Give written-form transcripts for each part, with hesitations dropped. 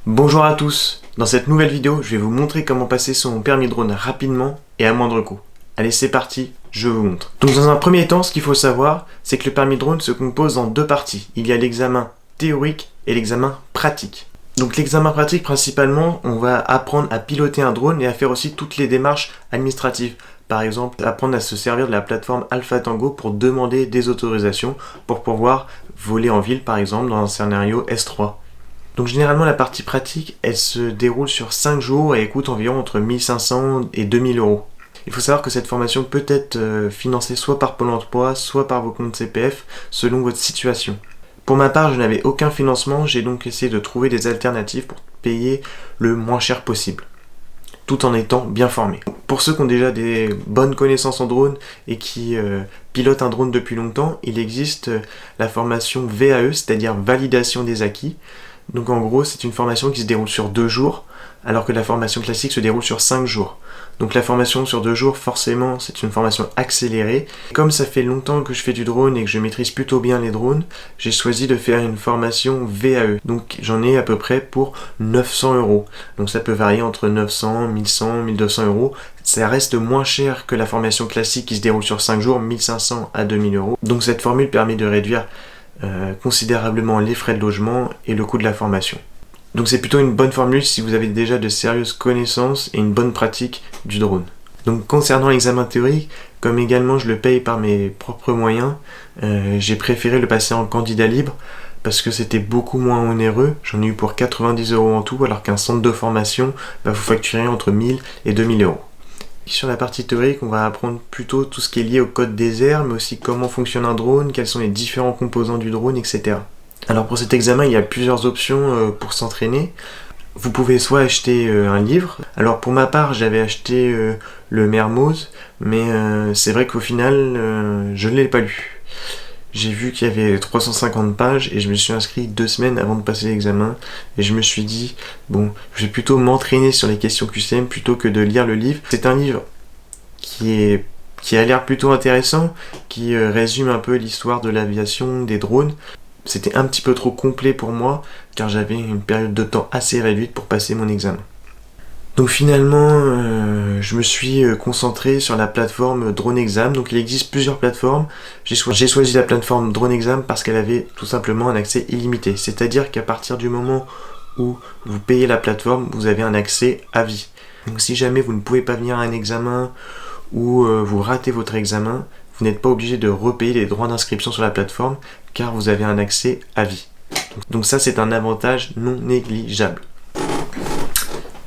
Bonjour à tous, dans cette nouvelle vidéo, je vais vous montrer comment passer son permis de drone rapidement et à moindre coût. Allez, c'est parti, je vous montre. Donc dans un premier temps, ce qu'il faut savoir, c'est que le permis de drone se compose en deux parties. Il y a l'examen théorique et l'examen pratique. Donc l'examen pratique, principalement, on va apprendre à piloter un drone et à faire aussi toutes les démarches administratives. Par exemple, apprendre à se servir de la plateforme Alpha Tango pour demander des autorisations pour pouvoir voler en ville, par exemple, dans un scénario S3. Donc généralement la partie pratique, elle se déroule sur 5 jours et coûte environ entre 1500 et 2000 euros. Il faut savoir que cette formation peut être financée soit par Pôle emploi, soit par vos comptes CPF, selon votre situation. Pour ma part, je n'avais aucun financement, j'ai donc essayé de trouver des alternatives pour payer le moins cher possible, tout en étant bien formé. Pour ceux qui ont déjà des bonnes connaissances en drone et qui pilotent un drone depuis longtemps, il existe la formation VAE, c'est-à-dire validation des acquis. Donc en gros, c'est une formation qui se déroule sur 2 jours, alors que la formation classique se déroule sur 5 jours. Donc la formation sur 2 jours, forcément, c'est une formation accélérée. Comme ça fait longtemps que je fais du drone et que je maîtrise plutôt bien les drones, j'ai choisi de faire une formation VAE. Donc j'en ai à peu près pour 900 euros. Donc ça peut varier entre 900, 1100, 1200 euros. Ça reste moins cher que la formation classique qui se déroule sur 5 jours, 1500 à 2000 euros. Donc cette formule permet de réduire considérablement les frais de logement et le coût de la formation. Donc c'est plutôt une bonne formule si vous avez déjà de sérieuses connaissances et une bonne pratique du drone. Donc concernant l'examen théorique, comme également je le paye par mes propres moyens, j'ai préféré le passer en candidat libre parce que c'était beaucoup moins onéreux. J'en ai eu pour 90 euros en tout, alors qu'un centre de formation va vous facturer entre 1000 et 2000 euros. Sur la partie théorique, on va apprendre plutôt tout ce qui est lié au code des airs, mais aussi comment fonctionne un drone, quels sont les différents composants du drone, etc. Alors pour cet examen, il y a plusieurs options pour s'entraîner. Vous pouvez soit acheter un livre. Alors pour ma part, j'avais acheté le Mermoz, mais c'est vrai qu'au final, je ne l'ai pas lu. J'ai vu qu'il y avait 350 pages et je me suis inscrit 2 semaines avant de passer l'examen. Et je me suis dit, bon, je vais plutôt m'entraîner sur les questions QCM plutôt que de lire le livre. C'est un livre qui a l'air plutôt intéressant, qui résume un peu l'histoire de l'aviation, des drones. C'était un petit peu trop complet pour moi, car j'avais une période de temps assez réduite pour passer mon examen. Donc finalement, je me suis concentré sur la plateforme Drone Exam. Donc il existe plusieurs plateformes. J'ai choisi la plateforme Drone Exam parce qu'elle avait tout simplement un accès illimité. C'est-à-dire qu'à partir du moment où vous payez la plateforme, vous avez un accès à vie. Donc si jamais vous ne pouvez pas venir à un examen ou vous ratez votre examen, vous n'êtes pas obligé de repayer les droits d'inscription sur la plateforme car vous avez un accès à vie. Donc ça, c'est un avantage non négligeable.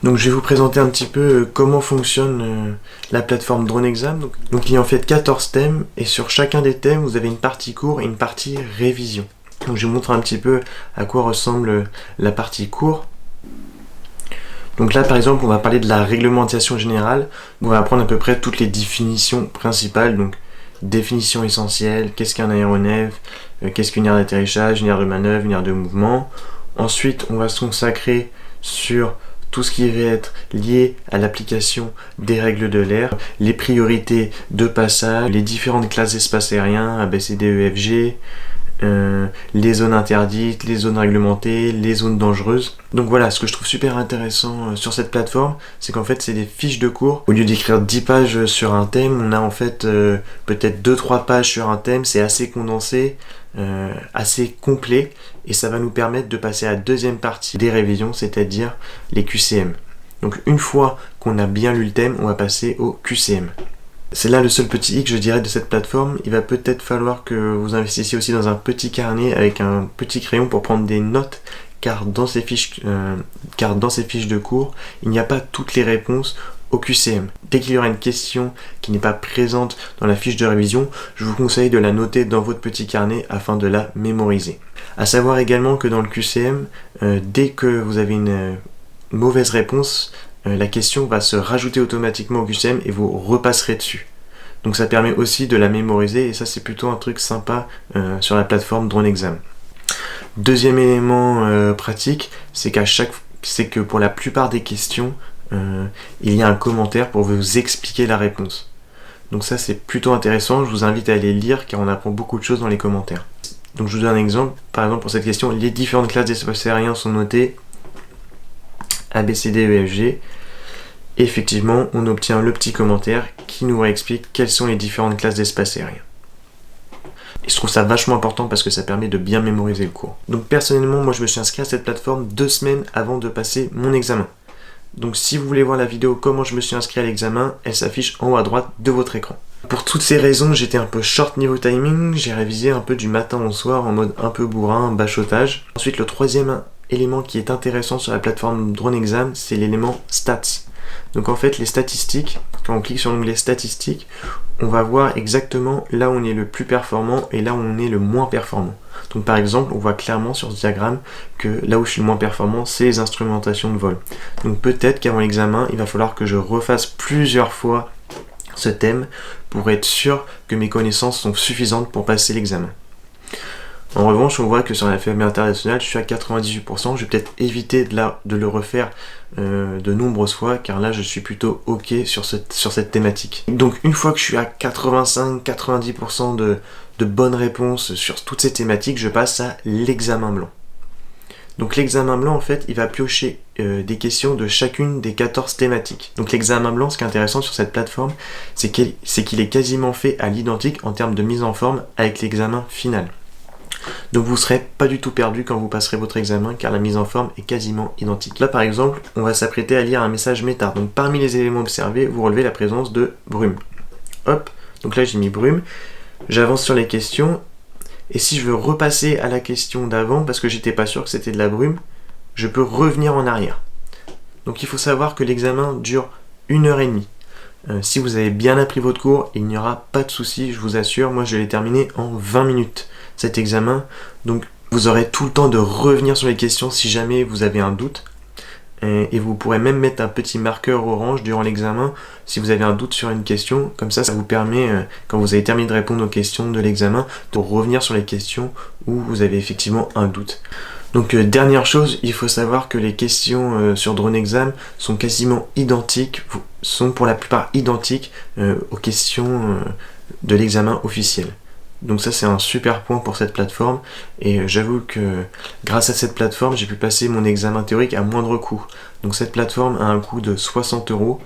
Donc je vais vous présenter un petit peu comment fonctionne la plateforme Drone Exam. Donc il y a en fait 14 thèmes et sur chacun des thèmes vous avez une partie cours et une partie révision. Donc je vous montre un petit peu à quoi ressemble la partie cours. Donc là par exemple on va parler de la réglementation générale. On va apprendre à peu près toutes les définitions principales. Donc définition essentielle, qu'est-ce qu'un aéronef, qu'est-ce qu'une aire d'atterrissage, une aire de manœuvre, une aire de mouvement. Ensuite on va se consacrer sur tout ce qui va être lié à l'application des règles de l'air, les priorités de passage, les différentes classes d'espace aérien, A, B, C, D, E, F, G, les zones interdites, les zones réglementées, les zones dangereuses. Donc voilà, ce que je trouve super intéressant sur cette plateforme, c'est qu'en fait c'est des fiches de cours. Au lieu d'écrire 10 pages sur un thème, on a en fait peut-être 2-3 pages sur un thème, c'est assez condensé, assez complet, et ça va nous permettre de passer à la deuxième partie des révisions, c'est-à-dire les QCM. Donc une fois qu'on a bien lu le thème, on va passer au QCM. C'est là le seul petit hic, je dirais, de cette plateforme. Il va peut-être falloir que vous investissiez aussi dans un petit carnet avec un petit crayon pour prendre des notes, car dans ces fiches de cours, il n'y a pas toutes les réponses au QCM. Dès qu'il y aura une question qui n'est pas présente dans la fiche de révision, je vous conseille de la noter dans votre petit carnet afin de la mémoriser. A savoir également que dans le QCM, dès que vous avez une mauvaise réponse, la question va se rajouter automatiquement au QCM et vous repasserez dessus. Donc ça permet aussi de la mémoriser et ça c'est plutôt un truc sympa sur la plateforme Drone Exam. Deuxième élément pratique, c'est que pour la plupart des questions, il y a un commentaire pour vous expliquer la réponse. Donc ça c'est plutôt intéressant, je vous invite à aller lire car on apprend beaucoup de choses dans les commentaires. Donc je vous donne un exemple, par exemple pour cette question, les différentes classes d'espace aérien sont notées ABCDEFG. Et effectivement, on obtient le petit commentaire qui nous explique quelles sont les différentes classes d'espace aérien. Et je trouve ça vachement important parce que ça permet de bien mémoriser le cours. Donc personnellement, moi je me suis inscrit à cette plateforme 2 semaines avant de passer mon examen. Donc si vous voulez voir la vidéo comment je me suis inscrit à l'examen, elle s'affiche en haut à droite de votre écran. Pour toutes ces raisons, j'étais un peu short niveau timing, j'ai révisé un peu du matin au soir en mode un peu bourrin, bachotage. Ensuite, le troisième élément qui est intéressant sur la plateforme Drone Exam, c'est l'élément stats. Donc en fait, les statistiques, quand on clique sur l'onglet statistiques, on va voir exactement là où on est le plus performant et là où on est le moins performant. Donc par exemple, on voit clairement sur ce diagramme que là où je suis le moins performant, c'est les instrumentations de vol. Donc peut-être qu'avant l'examen, il va falloir que je refasse plusieurs fois ce thème pour être sûr que mes connaissances sont suffisantes pour passer l'examen. En revanche, on voit que sur la FME internationale, je suis à 98%. Je vais peut-être éviter de le refaire de nombreuses fois, car là, je suis plutôt OK sur cette thématique. Donc, une fois que je suis à 85-90% de bonnes réponses sur toutes ces thématiques, je passe à l'examen blanc. Donc, l'examen blanc, en fait, il va piocher des questions de chacune des 14 thématiques. Donc, l'examen blanc, ce qui est intéressant sur cette plateforme, c'est qu'il est quasiment fait à l'identique en termes de mise en forme avec l'examen final. Donc vous ne serez pas du tout perdu quand vous passerez votre examen car la mise en forme est quasiment identique. Là par exemple, on va s'apprêter à lire un message métard. Donc parmi les éléments observés, vous relevez la présence de brume. Hop, donc là j'ai mis brume. J'avance sur les questions. Et si je veux repasser à la question d'avant, parce que j'étais pas sûr que c'était de la brume, je peux revenir en arrière. Donc il faut savoir que l'examen dure 1h30. Si vous avez bien appris votre cours, il n'y aura pas de souci, je vous assure. Moi je l'ai terminé en 20 minutes. Cet examen, donc vous aurez tout le temps de revenir sur les questions si jamais vous avez un doute et vous pourrez même mettre un petit marqueur orange durant l'examen si vous avez un doute sur une question, comme ça vous permet quand vous avez terminé de répondre aux questions de l'examen de revenir sur les questions où vous avez effectivement un doute. Donc dernière chose, il faut savoir que les questions sur Drone Exam sont quasiment identiques, sont pour la plupart identiques aux questions de l'examen officiel. Donc ça c'est un super point pour cette plateforme et j'avoue que grâce à cette plateforme j'ai pu passer mon examen théorique à moindre coût. Donc cette plateforme a un coût de 60 €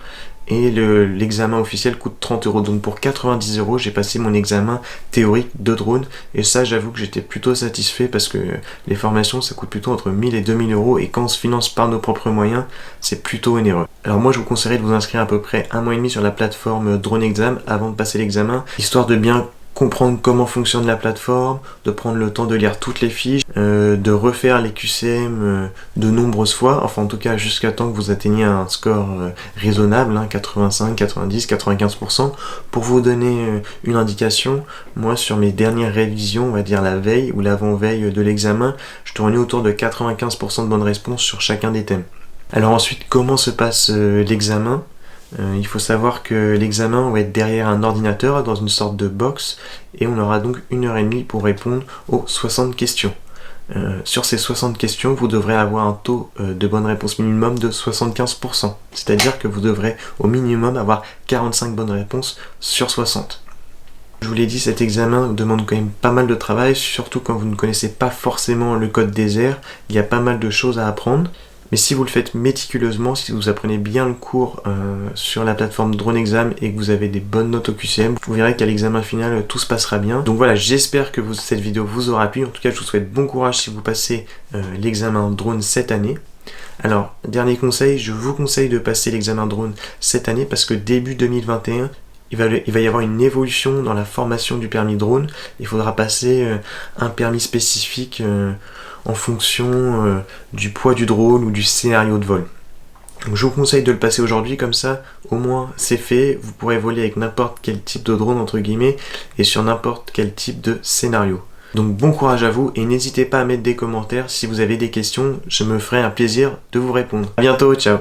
et l'examen officiel coûte 30 €. Donc pour 90 € j'ai passé mon examen théorique de drone et ça j'avoue que j'étais plutôt satisfait parce que les formations ça coûte plutôt entre 1000 et 2000 € et quand on se finance par nos propres moyens c'est plutôt onéreux. Alors moi je vous conseillerais de vous inscrire à peu près 1 mois et demi sur la plateforme Drone Exam avant de passer l'examen, histoire de bien comprendre comment fonctionne la plateforme, de prendre le temps de lire toutes les fiches, de refaire les QCM de nombreuses fois, enfin en tout cas jusqu'à temps que vous atteigniez un score raisonnable, 85, 90, 95%. Pour vous donner une indication, moi sur mes dernières révisions, on va dire la veille ou l'avant-veille de l'examen, je tournais autour de 95% de bonnes réponses sur chacun des thèmes. Alors ensuite, comment se passe l'examen ? Il faut savoir que l'examen va être derrière un ordinateur dans une sorte de box et on aura donc 1h30 pour répondre aux 60 questions. Sur ces 60 questions, vous devrez avoir un taux de bonne réponse minimum de 75%. C'est-à-dire que vous devrez au minimum avoir 45 bonnes réponses sur 60. Je vous l'ai dit, cet examen demande quand même pas mal de travail, surtout quand vous ne connaissez pas forcément le code des airs. Il y a pas mal de choses à apprendre. Mais si vous le faites méticuleusement, si vous apprenez bien le cours sur la plateforme Drone Exam et que vous avez des bonnes notes au QCM, vous verrez qu'à l'examen final, tout se passera bien. Donc voilà, j'espère que cette vidéo vous aura plu. En tout cas, je vous souhaite bon courage si vous passez l'examen drone cette année. Alors, dernier conseil, je vous conseille de passer l'examen drone cette année parce que début 2021, il va y avoir une évolution dans la formation du permis drone. Il faudra passer un permis spécifique en fonction du poids du drone ou du scénario de vol. Donc je vous conseille de le passer aujourd'hui, comme ça au moins c'est fait, vous pourrez voler avec n'importe quel type de drone entre guillemets et sur n'importe quel type de scénario. Donc bon courage à vous et n'hésitez pas à mettre des commentaires si vous avez des questions, je me ferai un plaisir de vous répondre. A bientôt, ciao.